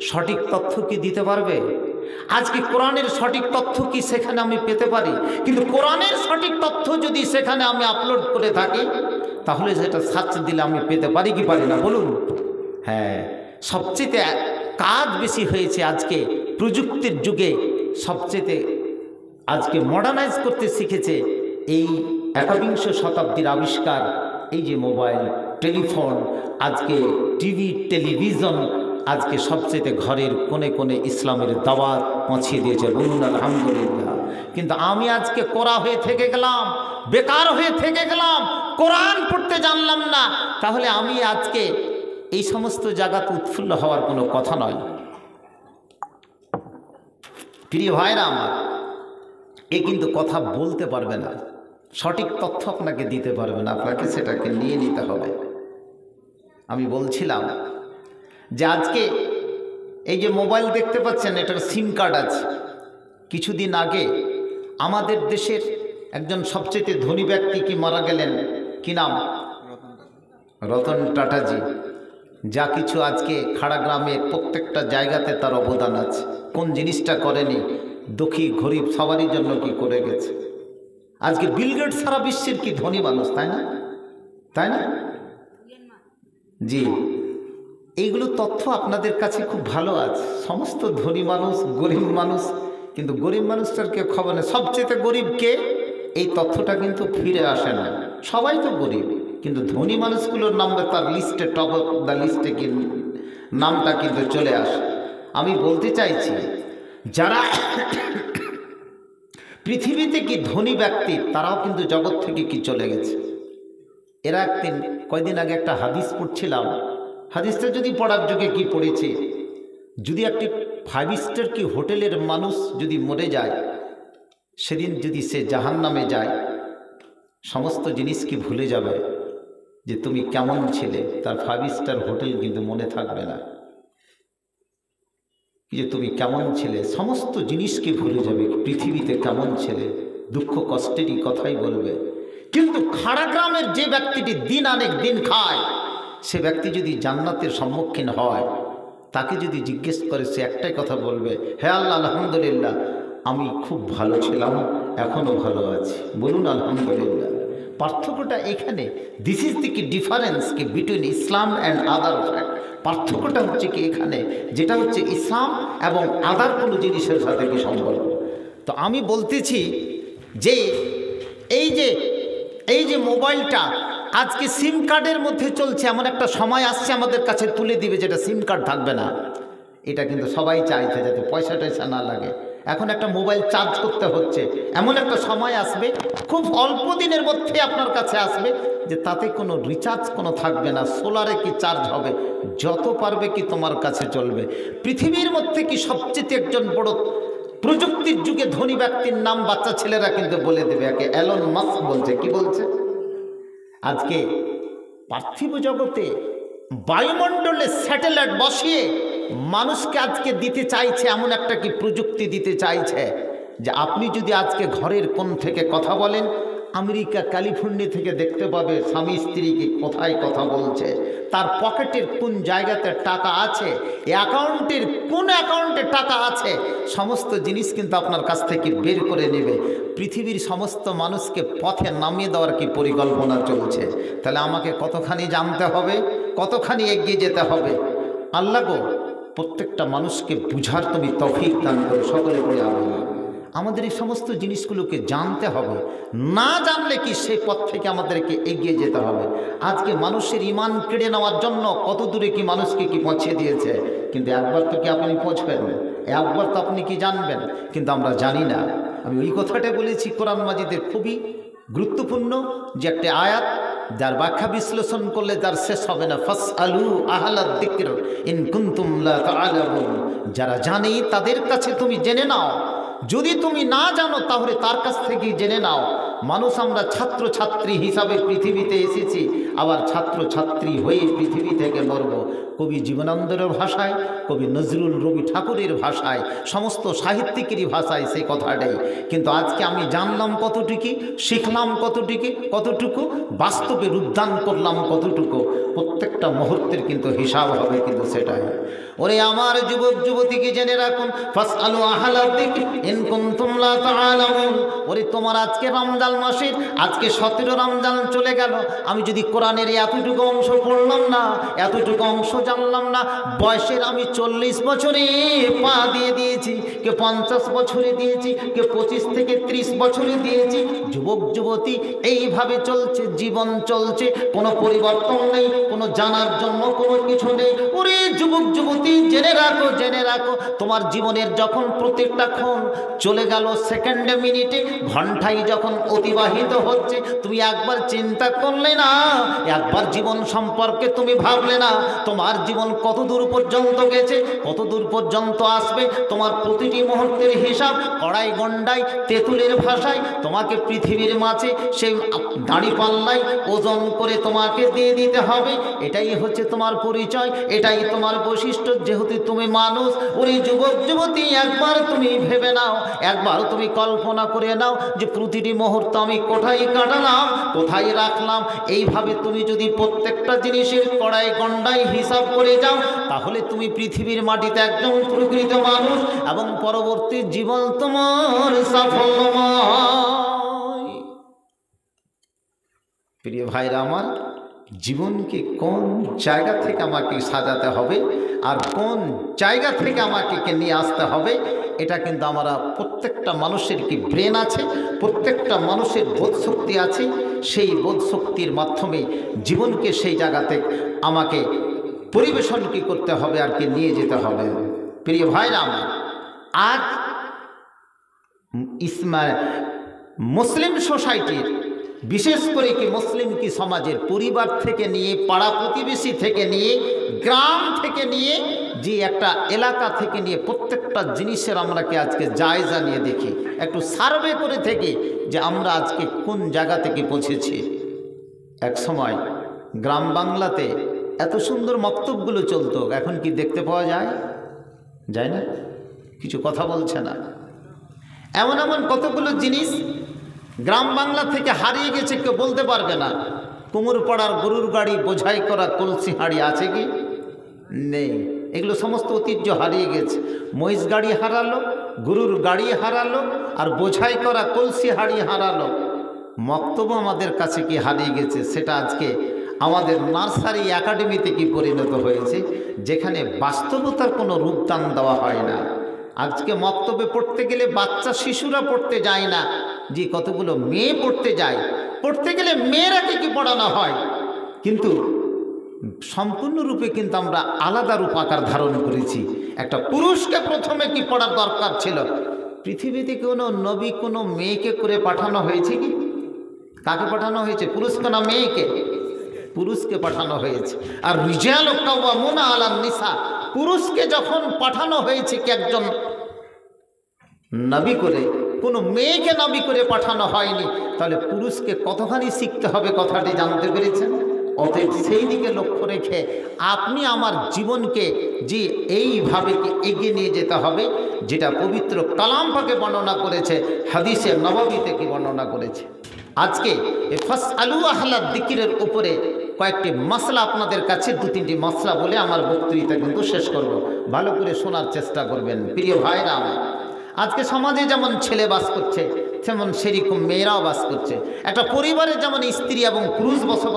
সঠিক তথ্য কি দিতে পারবে? আজকে কোরআনের সঠিক তথ্য কি সেখানে আমি পেতে পারি? কিন্তু কোরআনের সঠিক তথ্য যদি সেখানে আমি আপলোড করে থাকি, তাহলে সেটা সার্চ দিলে আমি পেতে পারি কি পারি না বলুন? হ্যাঁ, সবচেয়ে কাজ বেশি হয়েছে আজকে প্রযুক্তির যুগে। সবচেয়ে আজকে মডার্নাইজ করতে শিখেছে এই একবিংশ শতাব্দীর আবিষ্কার, এই যে মোবাইল, টেলিফোন, আজকে টিভি, টেলিভিশন, আজকে সবচেয়ে ঘরের কোণে কোণে ইসলামের দাওয়াত পৌঁছিয়ে দিয়েছে, বলুন আলহামদুলিল্লাহ। কিন্তু আমি আজকে কোরা হয়ে থেকে গেলাম, বেকার হয়ে থেকে গেলাম, কোরআন পড়তে জানলাম না, তাহলে আমি আজকে এই সমস্ত জায়গাতে উৎফুল্ল হওয়ার কোনো কথা নয়। প্রিয় ভাইরা আমার, এ কিন্তু কথা বলতে পারবে না, সঠিক তথ্য আপনাকে দিতে পারবে না, আপনাকে সেটাকে নিয়ে নিতে হবে। আমি বলছিলাম যে আজকে এই যে মোবাইল দেখতে পাচ্ছেন, এটার সিম কার্ড আছে। কিছুদিন আগে আমাদের দেশের একজন সবচেয়ে ধনী ব্যক্তি কি মারা গেলেন, কি নাম? রতন টাটাজি। যা কিছু আজকে খাড়াগ্রামে প্রত্যেকটা জায়গাতে তার অবদান আছে। কোন জিনিসটা করেনি? দুঃখী গরিব সবারই জন্য কি করে গেছে। আজকে বিল গেটস সারা বিশ্বের কি ধনী মানুষ, তাই না? তাই না? জি, এইগুলো তথ্য আপনাদের কাছে খুব ভালো আছে। সমস্ত ধনী মানুষ, গরিব মানুষ, কিন্তু গরিব মানুষটার কেউ খবর নেই। সবচেয়ে গরিব কে, এই তথ্যটা কিন্তু ফিরে আসে না। সবাই তো গরিব, কিন্তু ধনী মানুষগুলোর নামে তার লিস্টে, টপ অফ দ্য লিস্টে কি নামটা কিন্তু চলে আসে। আমি বলতে চাইছি, যারা পৃথিবীতে কি ধনী ব্যক্তি, তারাও কিন্তু জগৎ থেকে কি চলে গেছে। এরা একদিন, কয়দিন আগে একটা হাদিস পড়ছিলাম। হাদিসটা যদি পড়ার যুগে কি পড়েছে, যদি একটি 5 স্টার কি হোটেলের মানুষ যদি মরে যায়, সেদিন যদি সে জাহান্নামে যায়, সমস্ত জিনিস কি ভুলে যাবে, যে তুমি কেমন ছিলে। তার 5 স্টার হোটেল কিন্তু মনে থাকবে না, যে তুমি কেমন ছিলে, সমস্ত জিনিসকে ভুলে যাবে। পৃথিবীতে কেমন ছিলে, দুঃখ কষ্টেরই কথাই বলবে। কিন্তু খাড়াগ্রামের যে ব্যক্তিটি দিন আনেক দিন খায়, সে ব্যক্তি যদি জান্নাতের সম্মুখীন হয়, তাকে যদি জিজ্ঞেস করে, সে একটাই কথা বলবে, হে আল্লাহ আলহামদুলিল্লাহ, আমি খুব ভালো ছিলাম, এখনও ভালো আছি, বলুন আলহামদুলিল্লাহ। পার্থক্যটা এখানে, দিস ইজ দি কি ডিফারেন্স কি between Islam and other fact. পার্থক্যটা হচ্ছে কি এখানে, যেটা হচ্ছে ইসলাম এবং আদার কোনো জিনিসের সাথে কি সম্পর্ক। তো আমি বলতেছি যে এই যে মোবাইলটা আজকে সিম কার্ডের মধ্যে চলছে, এমন একটা সময় আসছে আমাদের কাছে তুলে দিবে যেটা সিম কার্ড থাকবে না। এটা কিন্তু সবাই চাইছে যাতে পয়সা টয়সা না লাগে। এখন একটা মোবাইল চার্জ করতে হচ্ছে, এমন একটা সময় আসবে খুব অল্প দিনের মধ্যে আপনার কাছে আসবে যে তাতে কোনো রিচার্জ কোনো থাকবে না, সোলারে কি চার্জ হবে, যত পারবে কি তোমার কাছে চলবে। পৃথিবীর মধ্যে কি সবচেয়ে একজন বড় প্রযুক্তির যুগে ধনী ব্যক্তির নাম বাচ্চা ছেলেরা কিন্তু বলে দেবে, একে এলন মাস্ক বলছে। কি বলছে? আজকে পার্থিব জগতে বায়ুমণ্ডলে স্যাটেলাইট বসিয়ে মানুষকে আজকে দিতে চাইছে, এমন একটা কি প্রযুক্তি দিতে চাইছে যে আপনি যদি আজকে ঘরের কোণ থেকে কথা বলেন, আমেরিকা ক্যালিফোর্নিয়া থেকে দেখতে পাবে স্বামী স্ত্রীকে কোথায় কথা বলছে, তার পকেটের কোন জায়গাতে টাকা আছে, অ্যাকাউন্টের কোন অ্যাকাউন্টে টাকা আছে, সমস্ত জিনিস কিন্তু আপনার কাছ থেকে বের করে নেবে। পৃথিবীর সমস্ত মানুষকে পথে নামিয়ে দেওয়ার কি পরিকল্পনা চলছে। তাহলে আমাকে কতখানি জানতে হবে, কতখানি এগিয়ে যেতে হবে। আল্লাহ গো, প্রত্যেকটা মানুষকে বুঝার তুমি তৌফিক দান করো, সকলে করে আমিন। আমাদের এই সমস্ত জিনিসগুলোকে জানতে হবে, না জানলে কি সেই পথ থেকে আমাদেরকে এগিয়ে যেতে হবে। আজকে মানুষের ঈমান কেড়ে নেওয়ার জন্য কত দূরে কি মানুষকে কি পৌঁছে দিয়েছে, কিন্তু একবার তো কি আপনি পৌঁছবেন, একবার তো আপনি কি জানবেন, কিন্তু আমরা জানি না। আমি ওই কথাটা বলেছি, কোরআন মাজিদের খুবই গুরুত্বপূর্ণ যে একটা আয়াত, যার ব্যাখ্যা বিশ্লেষণ করলে যার শেষ হবে না। ফাসআলু আহলা যিকর ইন কুনতুম লা তা'লামুন। যারা জানে তাদের কাছে তুমি জেনে নাও, যদি তুমি না জানো তাহলে তার কাছ থেকেই জেনে নাও। মানুষ আমরা ছাত্র ছাত্রী হিসাবে পৃথিবীতে এসেছি, আবার ছাত্র ছাত্রী হয়ে পৃথিবী থেকে মরব। কবি জীবনানন্দের ভাষায়, কবি নজরুল রবি ঠাকুরের ভাষায়, সমস্ত সাহিত্যিকেরই ভাষায় সেই কথাটাই। কিন্তু আজকে আমি জানলাম কতটুকু, শিখলাম কতটুকু, বাস্তবে রূপদান করলাম কতটুকু, প্রত্যেকটা মুহূর্তের কিন্তু হিসাব হবে, কিন্তু সেটাই। ওরে আমার যুবক যুবতীকে জেনে রাখুন, ফাসআলু আহলা যিকর ইন কুনতুম লা তাআলামুন। ওরে তোমার আজকে রমজান মাসের আজকে 17 রমজান চলে গেল, আমি যদি কোরআনের এতটুকু অংশ পড়লাম না, এতটুকু অংশ জানলাম না, বয়সের আমি 40 বছরে পা দিয়ে দিয়েছি, কে 50 বছরে দিয়েছি, কে 25 থেকে 30 বছরে দিয়েছি। যুবক যুবতী এইভাবে চলছে, জীবন চলছে, কোনো পরিবর্তন নেই, কোনো জানার জন্য কোনো কিছু নেই। ওরে যুবক যুবতী জেনে রাখো, জেনে রাখো, তোমার জীবনের যখন প্রত্যেকটা ক্ষণ চলে গেল, সেকেন্ডে মিনিটে ঘন্টায় যখন অতিবাহিত হচ্ছে, তুমি একবার চিন্তা করলে না, একবার জীবন সম্পর্কে তুমি ভাবলে না, তোমার জীবন কত দূর পর্যন্ত গেছে, কত দূর পর্যন্ত আসবে। তোমার প্রতিটি মুহূর্তের হিসাব কড়াই গন্ডায় তেঁতুলের ভাষায় তোমাকে পৃথিবীর মাঝে সেই দাড়ি পাল্লায় ওজন করে তোমাকে দিয়ে দিতে হবে। এটাই হচ্ছে তোমার পরিচয়, এটাই তোমার বৈশিষ্ট্য, যেহেতু তুমি মানুষ। ওই যুবক যুবতী একবার তুমি ভেবে নাও, একবার তুমি কল্পনা করে নাও যে প্রতিটি মুহূর্ত আমি কোথায় কাটালাম, কোথায় রাখলাম। এইভাবে তুমি যদি প্রত্যেকটা জিনিসের কড়াই গন্ডায় হিসাব করে যাও, তাহলে তুমি পৃথিবীর মাটিতে একজন প্রকৃত মানুষ এবং পরবর্তী জীবন তোমার সাফল্যময়। প্রিয় ভাইরা আমার, জীবনকে কোন জায়গা থেকে আমাকে সাজাতে হবে আর কোন জায়গা থেকে আমাকে নিয়ে আসতে হবে, এটা কিন্তু আমরা প্রত্যেকটা মানুষের কি ব্রেন আছে, প্রত্যেকটা মানুষের বোধশক্তি আছে। সেই বোধশক্তির মাধ্যমে জীবনকে সেই জায়গাতে আমাকে পরিবেশন কি করতে হবে আর কি নিয়ে যেতে হবে। প্রিয় ভাইরা আমার, আজ মুসলিম সোসাইটির, বিশেষ করে কি মুসলিম কি সমাজের পরিবার থেকে নিয়ে, পাড়া প্রতিবেশী থেকে নিয়ে, গ্রাম থেকে নিয়ে, যে একটা এলাকা থেকে নিয়ে প্রত্যেকটা জিনিসের আমরা কি আজকে জায়জা নিয়ে দেখি, একটু সার্ভে করে থেকে যে আমরা আজকে কোন জায়গা থেকে পৌঁছেছি। এক সময় গ্রাম বাংলাতে এত সুন্দর মক্তবগুলো চলতো, এখন কি দেখতে পাওয়া যায়? যায় না, কিছু কথা বলছে না। এমন এমন কতগুলো জিনিস গ্রাম বাংলা থেকে হারিয়ে গেছে, কেউ বলতে পারবে না। কুমোর পাড়ার গরুর গাড়ি, বোঝাই করা কলসি হাঁড়ি আছে কি? নেই। এগুলো সমস্ত ঐতিহ্য হারিয়ে গেছে। মহিষ গাড়ি হারালো, গরুর গাড়ি হারালো, আর বোঝাই করা কলসি হাঁড়ি হারালো। মক্তব্য আমাদের কাছে কি হারিয়ে গেছে, সেটা আজকে আমাদের নার্সারি একাডেমিতে কি পরিণত হয়েছে, যেখানে বাস্তবতার কোনো রূপদান দেওয়া হয় না। আজকে মক্তবে পড়তে গেলে বাচ্চা শিশুরা পড়তে যায় না, যে কতগুলো মেয়ে পড়তে যায়। পড়তে গেলে মেয়েরাকে কি পড়ানো হয়, কিন্তু সম্পূর্ণরূপে কিন্তু আমরা আলাদা রূপ আকার ধারণ করেছি। একটা পুরুষকে প্রথমে কি পড়ার দরকার ছিল? পৃথিবীতে কোনো নবী কোনো মেয়েকে করে পাঠানো হয়েছে কি? কাকে পাঠানো হয়েছে? পুরুষকে না মেয়েকে? পুরুষকে পাঠানো হয়েছে। আর রিজালু কাওয়ামুনা আলান নিসা, পুরুষকে যখন পাঠানো হয়েছে কি একজন নবী করে, কোনো মেয়েকে নবী করে পাঠানো হয়নি, তাহলে পুরুষকে কতখানি শিখতে হবে কথাটি জানতে পেরেছেন? অতএব সেই দিকে লক্ষ্য রেখে আপনি আমার জীবনকে যে এইভাবে এগিয়ে নিয়ে যেতে হবে, যেটা পবিত্র কালাম পাকে বর্ণনা করেছে, হাদিসে নববীতে কি বর্ণনা করেছে। আজকে ফাসআলু আহলা যিকরের উপরে কয়েকটি মাসলা আপনাদের কাছে, 2-3টি মাসলা বলে আমার বক্তৃতা কিন্তু শেষ করব। ভালো করে শোনার চেষ্টা করবেন। প্রিয় ভাইরা আমার, আজকে সমাজে যেমন ছেলে বাস করছে, তেমন সেরকম মেয়েরাও বাস করছে। একটা পরিবারে যেমন স্ত্রী এবং পুরুষ বসবাস